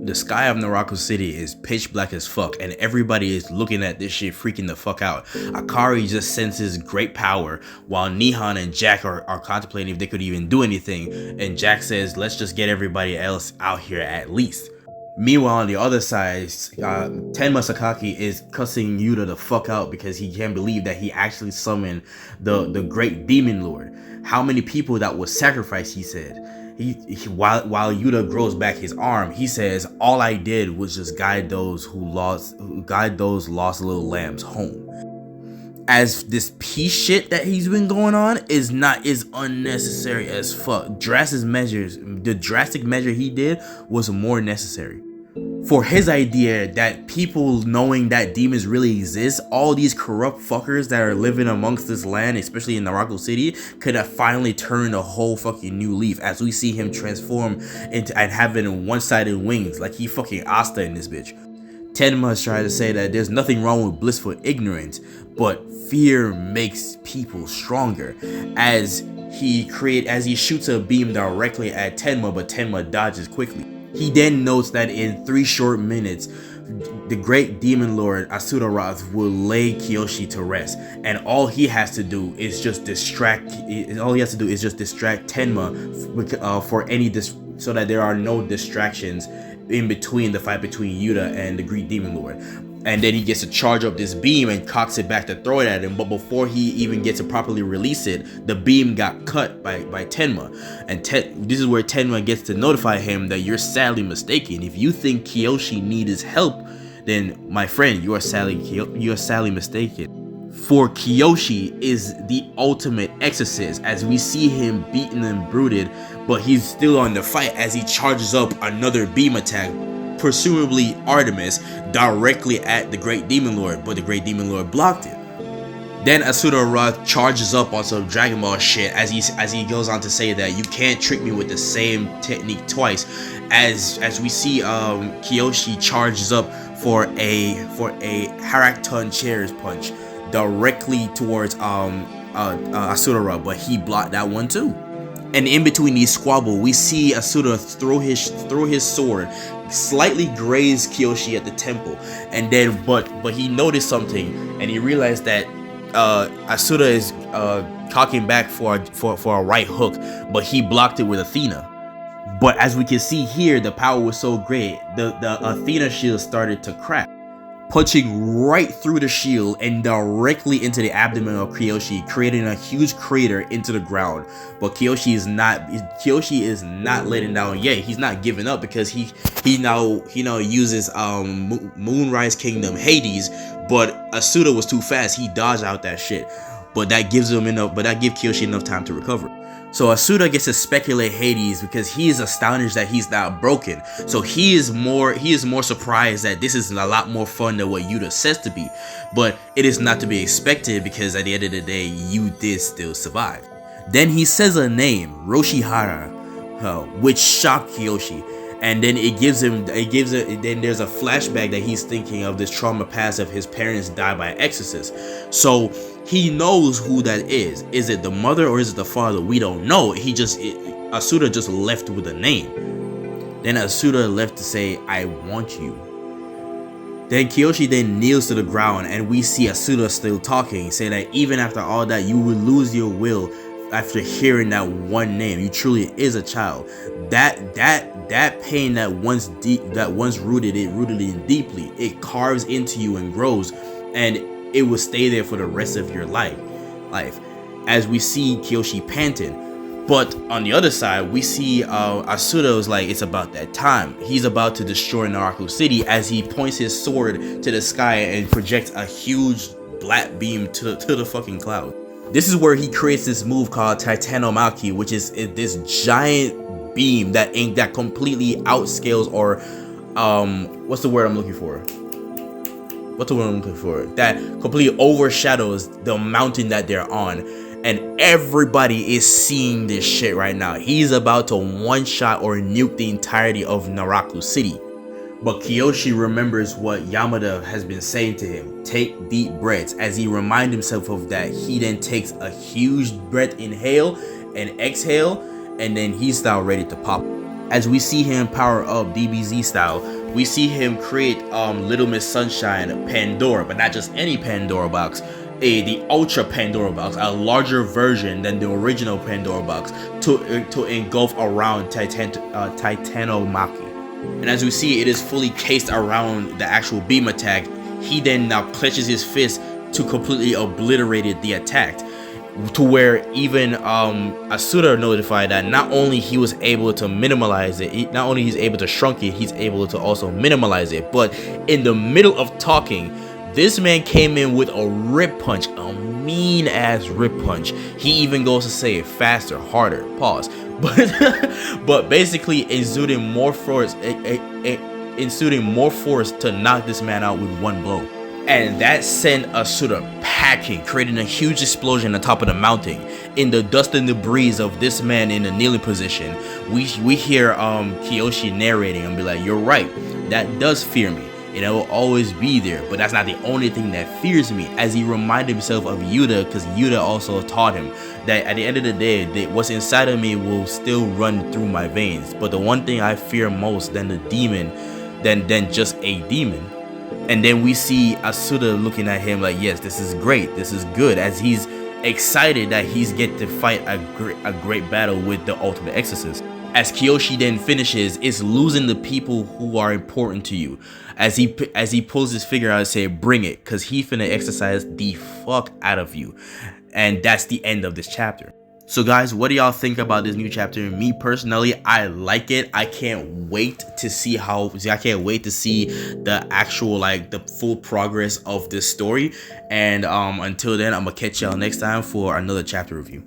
The sky of Naraku City is pitch black as fuck, and everybody is looking at this shit freaking the fuck out. Akari just senses great power, while Nihon and Jack are contemplating if they could even do anything, and Jack says, let's just get everybody else out here at least. Meanwhile, on the other side, Tenma Sakaki is cussing Yuta the fuck out because he can't believe that he actually summoned the great demon lord. How many people that was sacrificed, he said. While Yuta grows back his arm, he says, all I did was just guide those lost little lambs home. As this peace shit that he's been going on is unnecessary as fuck. The drastic measure he did was more necessary. For his idea that people knowing that demons really exist, all these corrupt fuckers that are living amongst this land, especially in Naraku City, could have finally turned a whole fucking new leaf as we see him transform into and having one-sided wings like he fucking Asta in this bitch. Tenma is trying to say that there's nothing wrong with blissful ignorance, but fear makes people stronger. As he shoots a beam directly at Tenma, but Tenma dodges quickly. He then notes that in 3 short minutes, the great demon lord Asura Roth will lay Kiyoshi to rest, and all he has to do is just distract Tenma so that there are no distractions in between the fight between Yuta and the Greek demon lord. And then he gets to charge up this beam and cocks it back to throw it at him, but before he even gets to properly release it, the beam got cut by Tenma. And this is where Tenma gets to notify him that you're sadly mistaken. If you think Kiyoshi needs his help, then my friend, you are sadly mistaken. For Kiyoshi is the ultimate exorcist, as we see him beaten and bruised, but he's still on the fight as he charges up another beam attack, presumably Artemis, directly at the Great Demon Lord, but the Great Demon Lord blocked it. Then Asura Roth charges up on some Dragon Ball shit as he goes on to say that you can't trick me with the same technique twice. As we see Kiyoshi charges up for a Harakton Chairs punch directly towards Asura Roth, but he blocked that one too. And in between these squabble, we see Asura throw his sword, slightly graze Kiyoshi at the temple, and then but he noticed something, and he realized that Asura is cocking back for a right hook, but he blocked it with Athena. But as we can see here, the power was so great, the Athena shield started to crack, punching right through the shield and directly into the abdomen of Kiyoshi, creating a huge crater into the ground. But Kiyoshi is not letting down yet. He's not giving up because he now uses Moonrise Kingdom Hades, but Asura was too fast. He dodged out that shit. But that gives Kiyoshi enough time to recover. So Asura gets to speculate Hades because he is astonished that he's not broken. So he is more surprised that this is a lot more fun than what Yuta says to be. But it is not to be expected because at the end of the day, you did still survive. Then he says a name, Roshihara, which shocked Kiyoshi. And then then there's a flashback that he's thinking of this trauma past of his parents died by exorcist. So he knows who that is. Is it the mother or is it the father? We don't know. Asura just left with a name. Then Asura left to say, I want you. Then Kiyoshi then kneels to the ground and we see Asura still talking, saying that even after all that, you will lose your will after hearing that one name. You truly is a child. That pain that once rooted in deeply, it carves into you and grows, and it will stay there for the rest of your life. As we see Kiyoshi panting. But on the other side, we see Asura is like, it's about that time. He's about to destroy Naraku City as he points his sword to the sky and projects a huge black beam to the fucking cloud. This is where he creates this move called Titanomaki, which is this giant beam that completely outscales, or what's the word I'm looking for? That completely overshadows the mountain that they're on. And everybody is seeing this shit right now. He's about to one-shot or nuke the entirety of Naraku City. But Kiyoshi remembers what Yamada has been saying to him. Take deep breaths. As he reminds himself of that, he then takes a huge breath, inhale and exhale, and then he's now ready to pop. As we see him power up DBZ style, we see him create Little Miss Sunshine Pandora, but not just any Pandora box, the Ultra Pandora box, a larger version than the original Pandora box to engulf around Titanomaki. And as we see, it is fully cased around the actual beam attack. He then now clenches his fist to completely obliterate the attack, to where even Asura notified that not only he was able to minimalize it, not only he's able to shrunk it, he's able to also minimalize it. But in the middle of talking, this man came in with a rip punch, a mean ass rip punch. He even goes to say it faster, harder, pause. But basically exuding more force to knock this man out with one blow. And that sent Asura packing, creating a huge explosion on top of the mountain. In the dust and debris of this man in a kneeling position, we hear Kiyoshi narrating and be like, "You're right, that does fear me. It will always be there, but that's not the only thing that fears me," as he reminded himself of Yuta, because Yuta also taught him that at the end of the day, what's inside of me will still run through my veins. But the one thing I fear most than the demon, than just a demon. And then we see Asura looking at him like, yes, this is great, this is good, as he's excited that he's get to fight a great battle with the ultimate exorcist. As Kiyoshi then finishes, it's losing the people who are important to you. As he pulls his finger out and say, "Bring it," because he finna exercise the fuck out of you. And that's the end of this chapter. So guys, what do y'all think about this new chapter? Me personally, I like it. I can't wait to see the actual, like, the full progress of this story. And until then, I'm gonna catch y'all next time for another chapter review.